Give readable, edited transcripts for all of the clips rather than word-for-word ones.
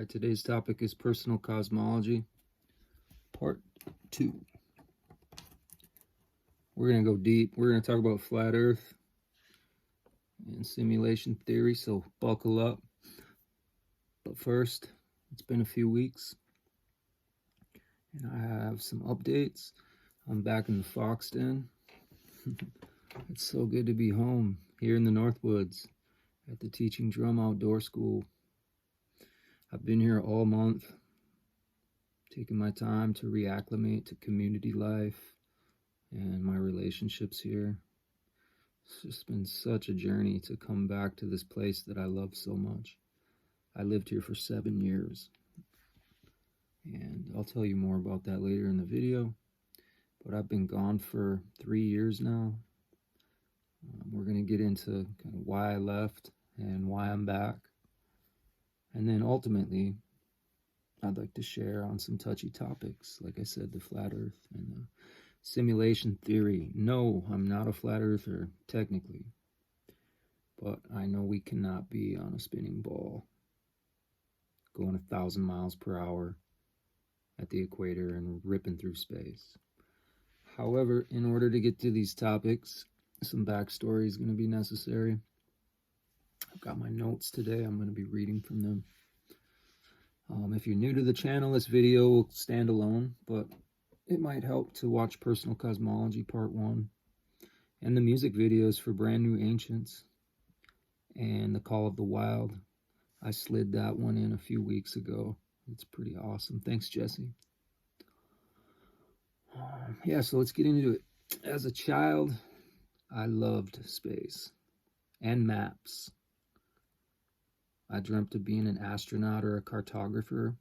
Alright, today's topic is personal cosmology, part 2. We're going to go deep. We're going to talk about flat Earth and simulation theory, so buckle up. But first, it's been a few weeks, and I have some updates. I'm back in the Fox Den. It's so good to be home here in the Northwoods at the Teaching Drum Outdoor School. I've been here all month, taking my time to reacclimate to community life and my relationships here. It's just been such a journey to come back to this place that I love so much. I lived here for 7 years, and I'll tell you more about that later in the video, but I've been gone for 3 years now. We're going to get into kind of why I left and why I'm back. And then ultimately, I'd like to share on some touchy topics, like I said, the flat Earth and the simulation theory. No, I'm not a flat earther, technically, but I know we cannot be on a spinning ball going 1,000 miles per hour at the equator and ripping through space. However, in order to get to these topics, some backstory is going to be necessary. I've got my notes today. I'm going to be reading from them. If you're new to the channel, this video will stand alone, but it might help to watch Personal Cosmology Part 1 and the music videos for Brand New Ancients and The Call of the Wild. I slid that one in a few weeks ago. It's pretty awesome. Thanks, Jesse. Yeah, so let's get into it. As a child, I loved space and maps. I dreamt of being an astronaut or a cartographer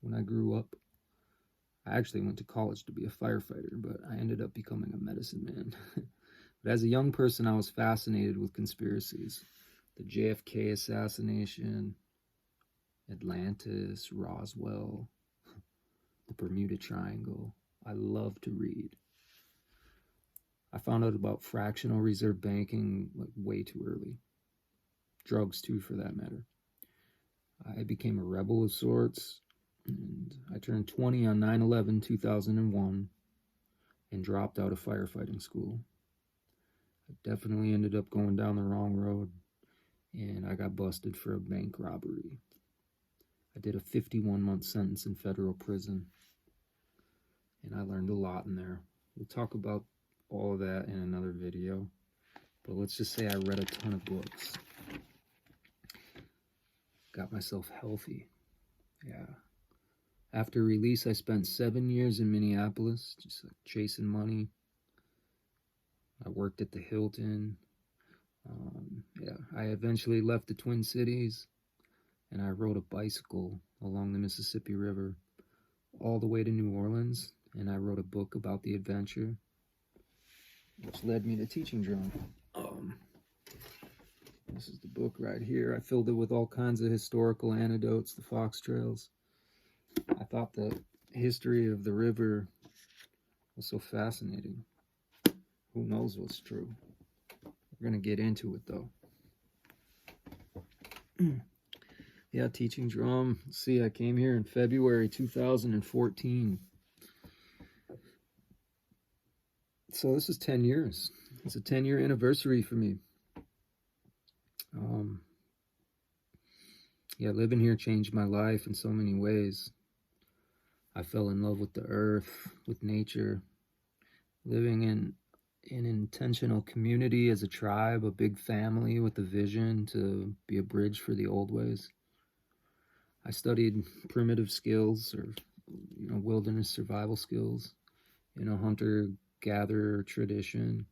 when I grew up. I actually went to college to be a firefighter, but I ended up becoming a medicine man. But as a young person, I was fascinated with conspiracies. The JFK assassination, Atlantis, Roswell, the Bermuda Triangle. I love to read. I found out about fractional reserve banking like way too early. Drugs too, for that matter. I became a rebel of sorts, and I turned 20 on 9/11/2001 and dropped out of firefighting school. I definitely ended up going down the wrong road, and I got busted for a bank robbery. I did a 51-month sentence in federal prison, and I learned a lot in there. We'll talk about all of that in another video, but let's just say I read a ton of books. Got myself healthy. Yeah. After release, I spent 7 years in Minneapolis, just like chasing money. I worked at the Hilton. I eventually left the Twin Cities, and I rode a bicycle along the Mississippi River all the way to New Orleans, and I wrote a book about the adventure, which led me to teaching drum. This is the book right here. I filled it with all kinds of historical anecdotes, the fox trails. I thought the history of the river was so fascinating. Who knows what's true? We're going to get into it, though. Yeah, teaching drum. See, I came here in February 2014. So this is 10 years. It's a 10-year anniversary for me. Yeah, living here changed my life in so many ways. I fell in love with the earth, with nature, living in an intentional community as a tribe, a big family with a vision to be a bridge for the old ways. I studied primitive skills, or wilderness survival skills, hunter-gatherer tradition.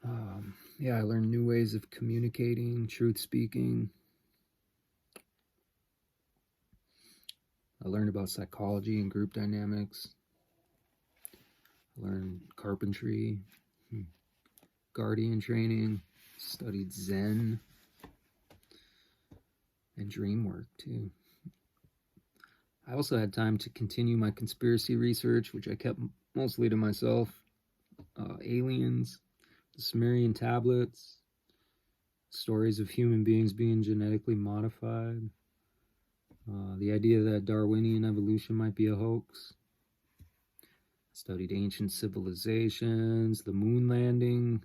I learned new ways of communicating, truth-speaking. I learned about psychology and group dynamics. I learned carpentry, guardian training, studied Zen, and dream work too. I also had time to continue my conspiracy research, which I kept mostly to myself. Aliens, the Sumerian tablets, stories of human beings being genetically modified, The idea that Darwinian evolution might be a hoax. Studied ancient civilizations, the moon landing.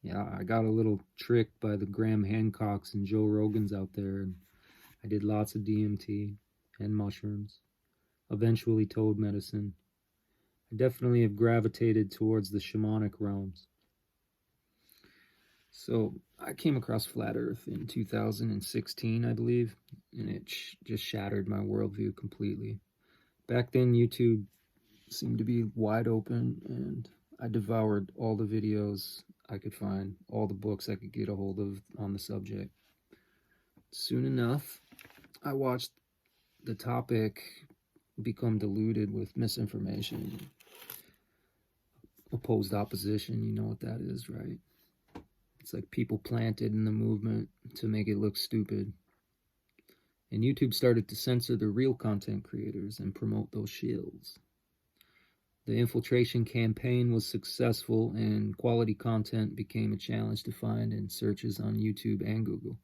Yeah, I got a little tricked by the Graham Hancocks and Joe Rogans out there, and I did lots of DMT and mushrooms. Eventually toad medicine. I definitely have gravitated towards the shamanic realms. So I came across Flat Earth in 2016, I believe, and it just shattered my worldview completely. Back then, YouTube seemed to be wide open, and I devoured all the videos I could find, all the books I could get a hold of on the subject. Soon enough, I watched the topic become diluted with misinformation, opposed opposition. You know what that is, right? It's like people planted in the movement to make it look stupid. And YouTube started to censor the real content creators and promote those shills. The infiltration campaign was successful, and quality content became a challenge to find in searches on YouTube and Google.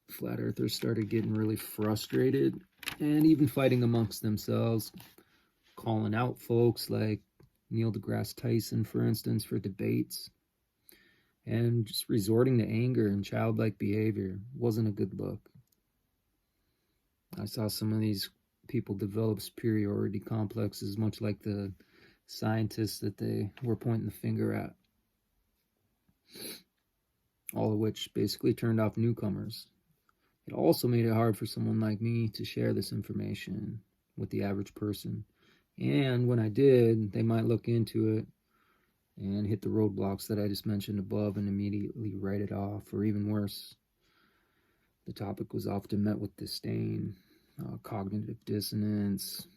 Flat Earthers started getting really frustrated and even fighting amongst themselves, calling out folks like Neil deGrasse Tyson, for instance, for debates, and just resorting to anger and childlike behavior. Wasn't a good look. I saw some of these people develop superiority complexes, much like the scientists that they were pointing the finger at. All of which basically turned off newcomers. It also made it hard for someone like me to share this information with the average person. And when I did, they might look into it and hit the roadblocks that I just mentioned above and immediately write it off, or even worse. The topic was often met with disdain, cognitive dissonance,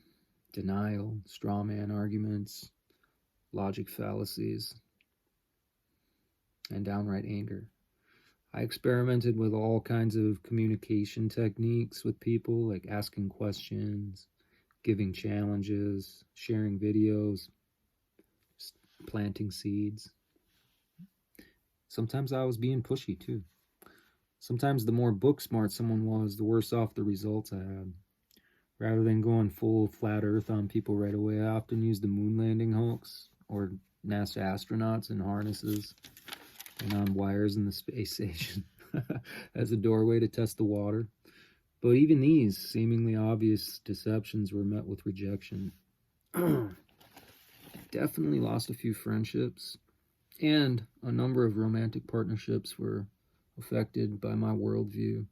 denial, straw man arguments, logic fallacies, and downright anger. I experimented with all kinds of communication techniques with people, like asking questions, giving challenges, sharing videos, planting seeds. Sometimes I was being pushy too. Sometimes the more book smart someone was, the worse off the results I had. Rather than going full flat earth on people right away, I often used the moon landing hoax or NASA astronauts in harnesses and on wires in the space station as a doorway to test the water. But even these seemingly obvious deceptions were met with rejection. Definitely lost a few friendships, and a number of romantic partnerships were affected by my worldview.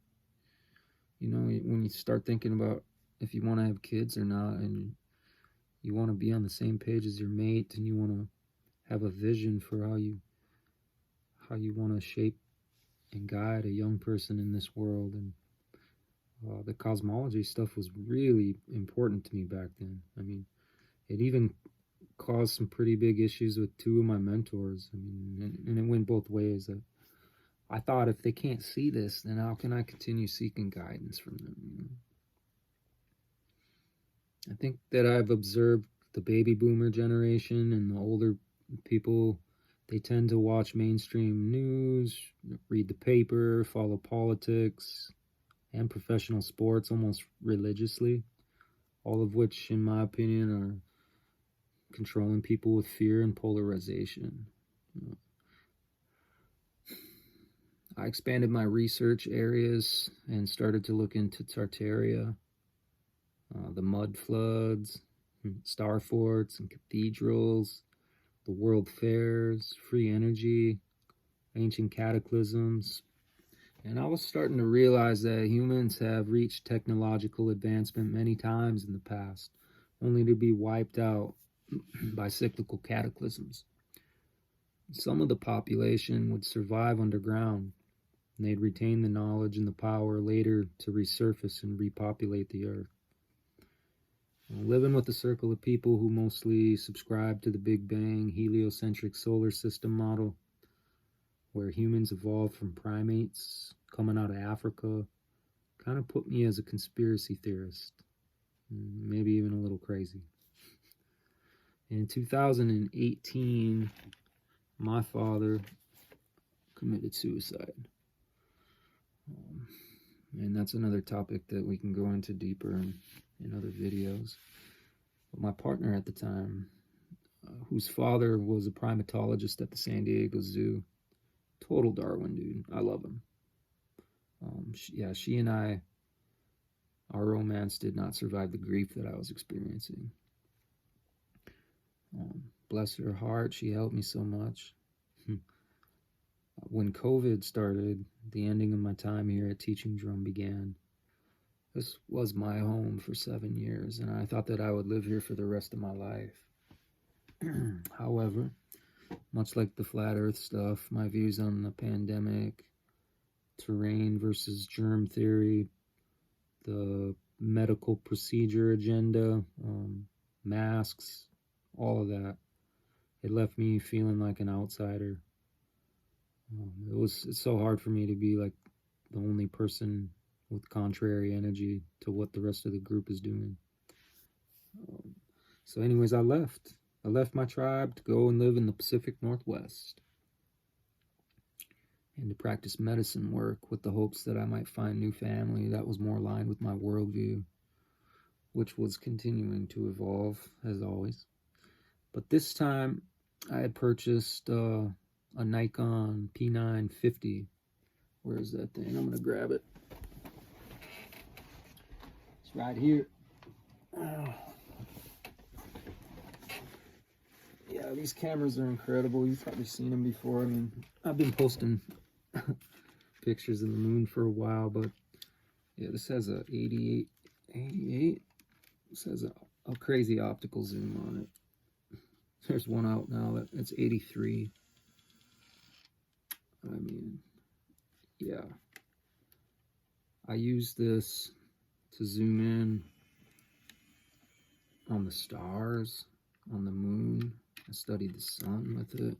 You know, when you start thinking about if you want to have kids or not, and you want to be on the same page as your mate, and you want to have a vision for how you want to shape and guide a young person in this world. And the cosmology stuff was really important to me back then. I mean, it even caused some pretty big issues with two of my mentors. I mean, and it went both ways. I thought, if they can't see this, then how can I continue seeking guidance from them? You know? I think that I've observed the baby boomer generation and the older people. They tend to watch mainstream news, read the paper, follow politics and professional sports almost religiously, all of which, in my opinion, are controlling people with fear and polarization. I expanded my research areas and started to look into Tartaria, the mud floods, star forts and cathedrals, the world fairs, free energy, ancient cataclysms. And I was starting to realize that humans have reached technological advancement many times in the past, only to be wiped out by cyclical cataclysms. Some of the population would survive underground, and they'd retain the knowledge and the power later to resurface and repopulate the earth. Living with a circle of people who mostly subscribe to the Big Bang heliocentric solar system model, where humans evolved from primates coming out of Africa, kind of put me as a conspiracy theorist, maybe even a little crazy. In 2018, my father committed suicide. And that's another topic that we can go into deeper in other videos. But my partner at the time, whose father was a primatologist at the San Diego Zoo, total Darwin dude. I love him. She and I, our romance did not survive the grief that I was experiencing. Bless her heart, she helped me so much. When COVID started, the ending of my time here at Teaching Drum began. This was my home for 7 years, and I thought that I would live here for the rest of my life. However, much like the flat earth stuff, my views on the pandemic, terrain versus germ theory, the medical procedure agenda, masks, all of that, it left me feeling like an outsider. It's so hard for me to be like the only person with contrary energy to what the rest of the group is doing. So anyways, I left my tribe to go and live in the Pacific Northwest and to practice medicine work with the hopes that I might find new family that was more aligned with my worldview, which was continuing to evolve as always. But this time I had purchased a Nikon P950. Where is that thing? I'm going to grab it. It's right here. Yeah, these cameras are incredible. You've probably seen them before. I mean, I've been posting pictures of the moon for a while, but yeah, this has a 88. This has a crazy optical zoom on it. There's one out now that's 83. I mean, yeah. I use this to zoom in on the stars, on the moon. I studied the sun with it.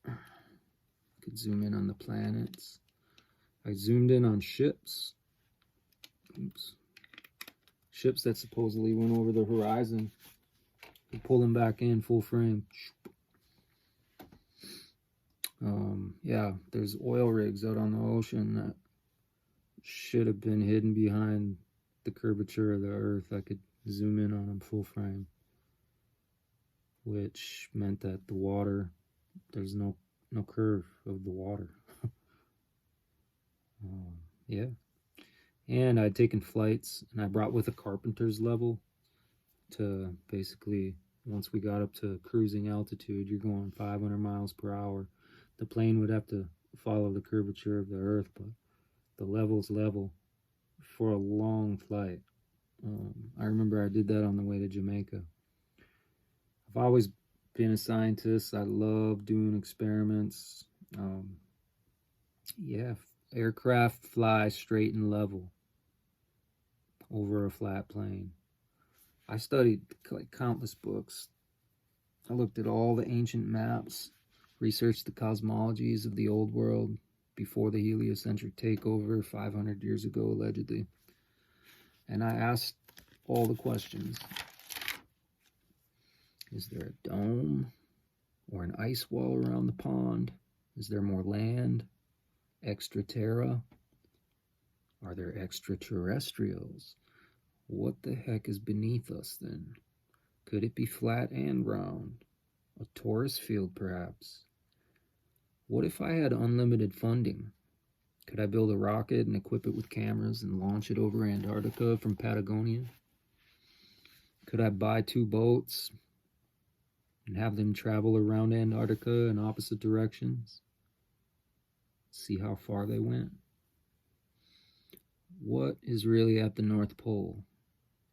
I could zoom in on the planets. I zoomed in on ships. Oops. Ships that supposedly went over the horizon. I pull them back in full frame. Yeah, there's oil rigs out on the ocean that should have been hidden behind the curvature of the earth. I could zoom in on them full frame, which meant that the water, there's no curve of the water. Yeah. And I'd taken flights, and I brought with a carpenter's level to basically, once we got up to cruising altitude, you're going 500 miles per hour. The plane would have to follow the curvature of the earth, but the level's level for a long flight. I remember I did that on the way to Jamaica. I've always been a scientist. I love doing experiments. Yeah, aircraft fly straight and level over a flat plane. I studied like countless books. I looked at all the ancient maps, researched the cosmologies of the old world before the heliocentric takeover 500 years ago, allegedly. And I asked all the questions. Is there a dome or an ice wall around the pond? Is there more land? Extraterra? Are there extraterrestrials? What the heck is beneath us then? Could it be flat and round? A torus field, perhaps? What if I had unlimited funding? Could I build a rocket and equip it with cameras and launch it over Antarctica from Patagonia? Could I buy 2 boats and have them travel around Antarctica in opposite directions? See how far they went? What is really at the North Pole?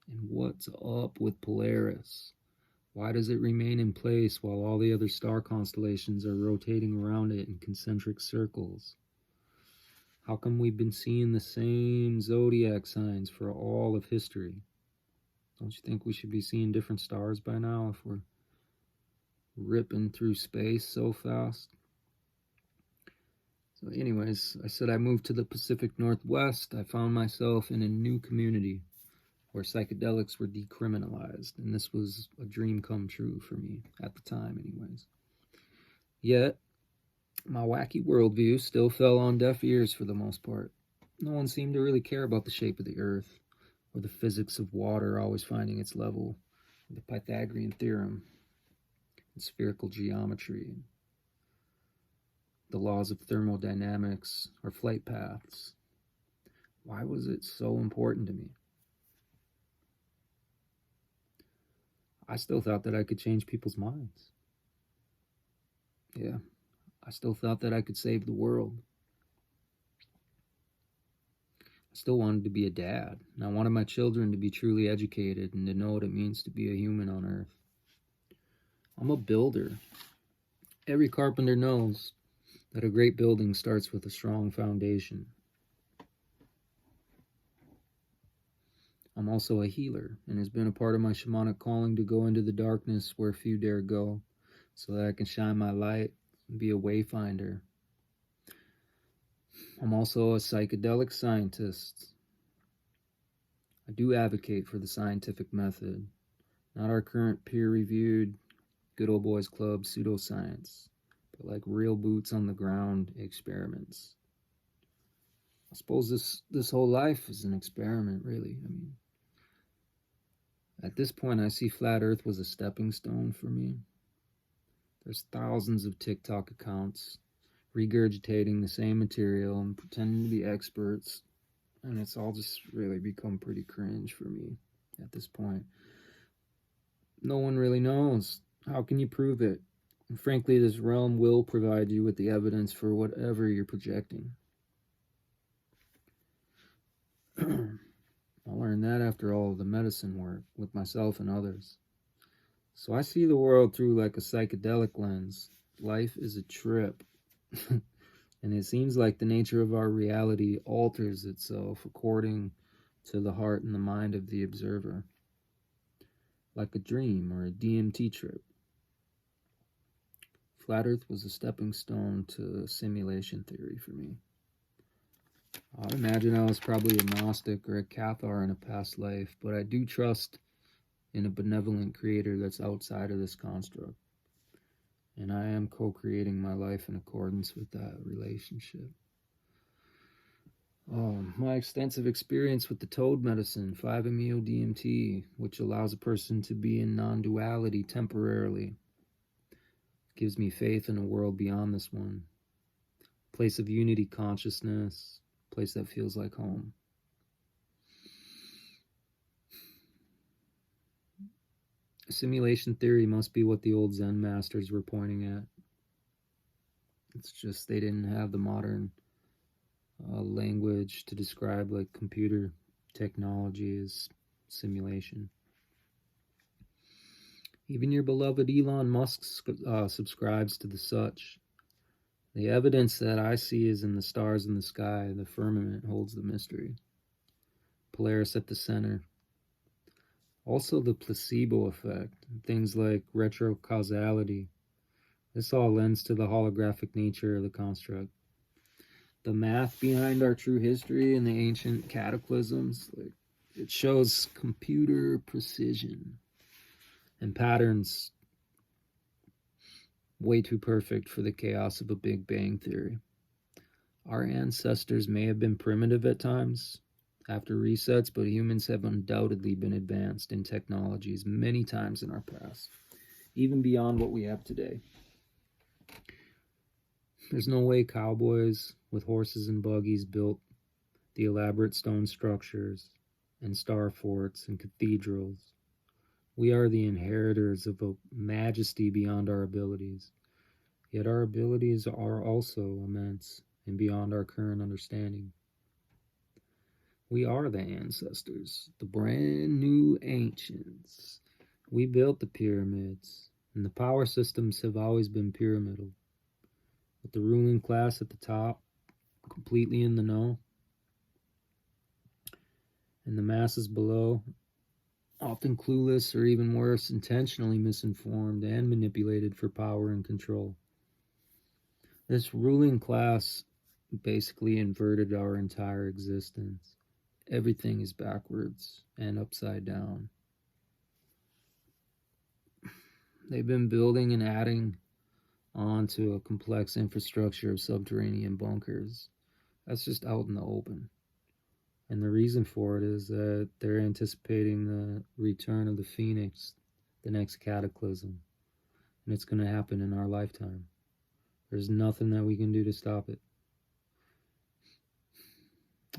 And what's up with Polaris? Why does it remain in place while all the other star constellations are rotating around it in concentric circles? How come we've been seeing the same zodiac signs for all of history? Don't you think we should be seeing different stars by now if we're ripping through space so fast? So anyways, I said I moved to the Pacific Northwest. I found myself in a new community where psychedelics were decriminalized, and this was a dream come true for me at the time anyways. Yet, My wacky worldview still fell on deaf ears for the most part. No one seemed to really care about the shape of the earth, or the physics of water always finding its level, or the Pythagorean theorem, and spherical geometry, the laws of thermodynamics, or flight paths. Why was it so important to me? I still thought that I could change people's minds. Yeah, I still thought that I could save the world. I still wanted to be a dad, and I wanted my children to be truly educated and to know what it means to be a human on Earth. I'm a builder. Every carpenter knows that a great building starts with a strong foundation. I'm also a healer, and it's been a part of my shamanic calling to go into the darkness where few dare go, so that I can shine my light and be a wayfinder. I'm also a psychedelic scientist. I do advocate for the scientific method, not our current peer-reviewed, good old boys club pseudoscience, but like real boots on the ground experiments. I suppose this whole life is an experiment, really. I mean, at this point, I see Flat Earth was a stepping stone for me. There's thousands of TikTok accounts regurgitating the same material and pretending to be experts, and it's all just really become pretty cringe for me at this point. No one really knows. How can you prove it? And frankly, this realm will provide you with the evidence for whatever you're projecting. I learned that after all of the medicine work with myself and others. So I see the world through like a psychedelic lens. Life is a trip. And it seems like the nature of our reality alters itself according to the heart and the mind of the observer. Like a dream or a DMT trip. Flat Earth was a stepping stone to simulation theory for me. I imagine I was probably a Gnostic or a Cathar in a past life, but I do trust in a benevolent creator that's outside of this construct. And I am co-creating my life in accordance with that relationship. My extensive experience with the toad medicine, 5-MeO-DMT, which allows a person to be in non-duality temporarily, gives me faith in a world beyond this one. Place of unity consciousness, place that feels like home. Simulation theory must be what the old Zen masters were pointing at. It's just they didn't have the modern language to describe like computer technology as simulation. Even your beloved Elon Musk subscribes to the such. The evidence that I see is in the stars in the sky. The firmament holds the mystery. Polaris at the center. Also the placebo effect, things like retrocausality. This all lends to the holographic nature of the construct. The math behind our true history and the ancient cataclysms, like it shows computer precision and patterns way too perfect for the chaos of a Big Bang theory. Our ancestors may have been primitive at times after resets, but humans have undoubtedly been advanced in technologies many times in our past, even beyond what we have today. There's no way cowboys with horses and buggies built the elaborate stone structures and star forts and cathedrals. We are the inheritors of a majesty beyond our abilities. Yet our abilities are also immense and beyond our current understanding. We are the ancestors, the brand new ancients. We built the pyramids, and the power systems have always been pyramidal, with the ruling class at the top, completely in the know, and the masses below, often clueless or even worse, intentionally misinformed and manipulated for power and control. This ruling class basically inverted our entire existence. Everything is backwards and upside down. They've been building and adding onto a complex infrastructure of subterranean bunkers. That's just out in the open. And the reason for it is that they're anticipating the return of the phoenix, the next cataclysm. And it's going to happen in our lifetime. There's nothing that we can do to stop it.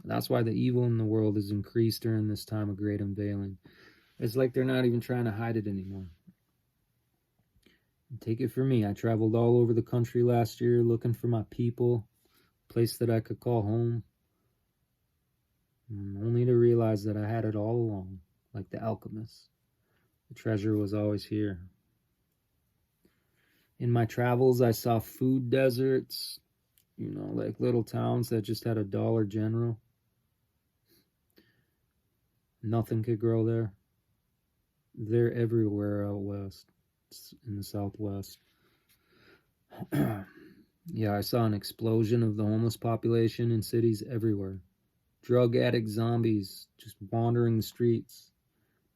That's why the evil in the world is increased during this time of great unveiling. It's like they're not even trying to hide it anymore. Take it from me, I traveled all over the country last year looking for my people, a place that I could call home, only to realize that I had it all along, like the alchemist. The treasure was always here. In my travels, I saw food deserts, like little towns that just had a Dollar General. Nothing could grow there. They're everywhere out west, in the Southwest. Yeah, I saw an explosion of the homeless population in cities everywhere. Drug addict zombies just wandering the streets.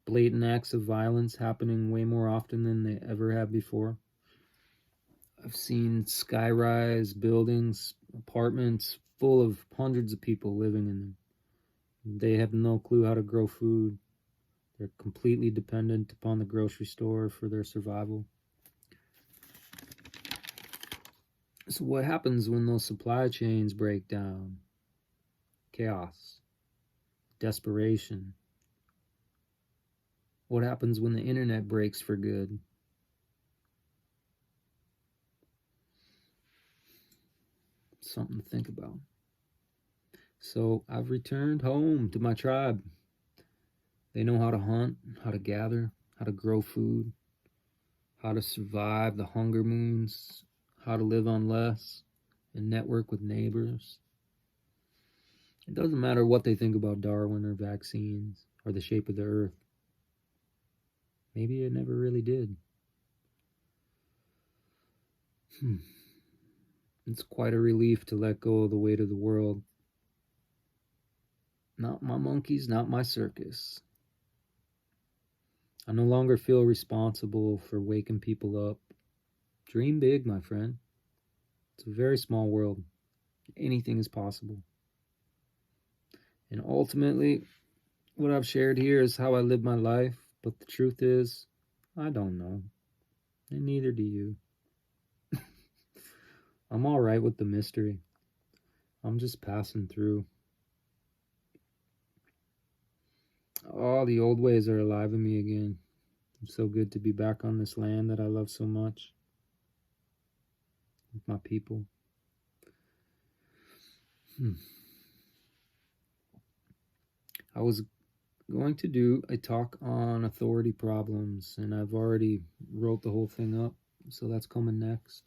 Blatant acts of violence happening way more often than they ever have before. I've seen sky-rise buildings, apartments full of hundreds of people living in them. They have no clue how to grow food. They're completely dependent upon the grocery store for their survival. So what happens when those supply chains break down? Chaos, desperation. What happens when the internet breaks for good? Something to think about. So I've returned home to my tribe. They know how to hunt, how to gather, how to grow food, how to survive the hunger moons, how to live on less, and network with neighbors. It doesn't matter what they think about Darwin or vaccines or the shape of the earth. Maybe it never really did. It's quite a relief to let go of the weight of the world. Not my monkeys, not my circus. I no longer feel responsible for waking people up. Dream big, my friend. It's a very small world. Anything is possible. And ultimately, what I've shared here is how I live my life, but the truth is, I don't know. And neither do you. I'm all right with the mystery. I'm just passing through. All the old ways are alive in me again. It's so good to be back on this land that I love so much. With my people. I was going to do a talk on authority problems, and I've already wrote the whole thing up, so that's coming next.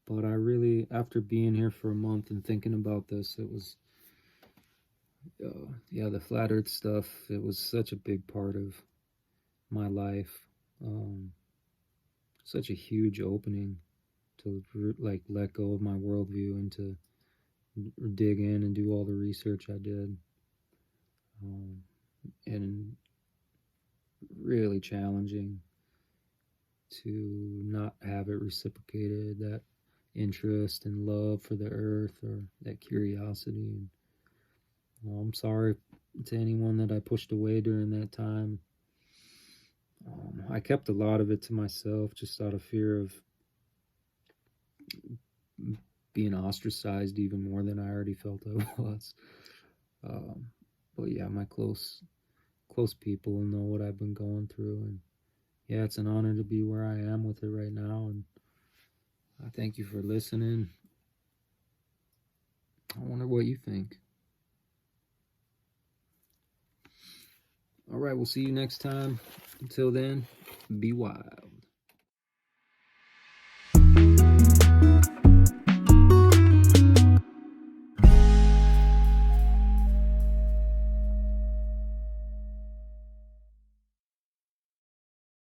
But I really, after being here for a month and thinking about this, it was, the flat earth stuff, it was such a big part of my life. Such a huge opening to let go of my worldview and to dig in and do all the research I did. And really challenging to not have it reciprocated, that interest and love for the earth or that curiosity. And I'm sorry to anyone that I pushed away during that time. I kept a lot of it to myself just out of fear of being ostracized even more than I already felt I was. But yeah, my close people know what I've been going through, and yeah, it's an honor to be where I am with it right now, and I thank you for listening. I wonder what you think. All right, we'll see you next time. Until then, be wild.